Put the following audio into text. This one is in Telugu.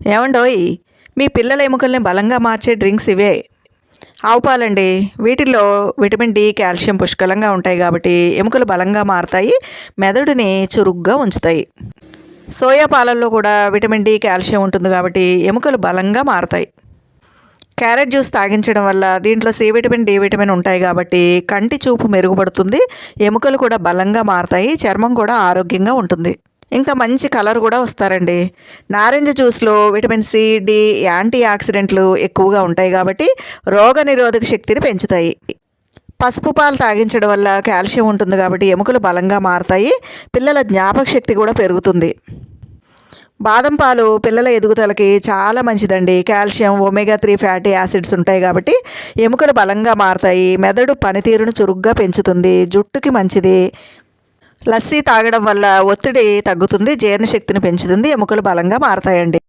ఏమండోయ్, మీ పిల్లల ఎముకల్ని బలంగా మార్చే డ్రింక్స్ ఇవే. ఆవు పాలండి. వీటిల్లో విటమిన్ డి, కాల్షియం పుష్కలంగా ఉంటాయి కాబట్టి ఎముకలు బలంగా మారతాయి, మెదడుని చురుగ్గా ఉంచుతాయి. సోయా పాలల్లో కూడా విటమిన్ డి, కాల్షియం ఉంటుంది కాబట్టి ఎముకలు బలంగా మారతాయి. క్యారెట్ జ్యూస్ తాగించడం వల్ల దీంట్లో సి విటమిన్, డి విటమిన్ ఉంటాయి కాబట్టి కంటి చూపు మెరుగుపడుతుంది, ఎముకలు కూడా బలంగా మారతాయి, చర్మం కూడా ఆరోగ్యంగా ఉంటుంది. ఇంకా మంచి కలర్ కూడా వస్తారండి. నారింజ జ్యూస్లో విటమిన్ సి, డి, యాంటీ ఆక్సిడెంట్లు ఎక్కువగా ఉంటాయి కాబట్టి రోగనిరోధక శక్తిని పెంచుతాయి. పసుపు పాలు తాగించడం వల్ల కాల్షియం ఉంటుంది కాబట్టి ఎముకలు బలంగా మారతాయి, పిల్లల జ్ఞాపక శక్తి కూడా పెరుగుతుంది. బాదం పాలు పిల్లల ఎదుగుదలకి చాలా మంచిదండి. కాల్షియం, ఒమేగా 3 ఫ్యాటీ యాసిడ్స్ ఉంటాయి కాబట్టి ఎముకలు బలంగా మారతాయి, మెదడు పనితీరును చురుగ్గా పెంచుతుంది, జుట్టుకి మంచిది. లస్సీ తాగడం వల్ల ఒత్తిడి తగ్గుతుంది, జీర్ణశక్తిని పెంచుతుంది, ఎముకలు బలంగా మారతాయండి.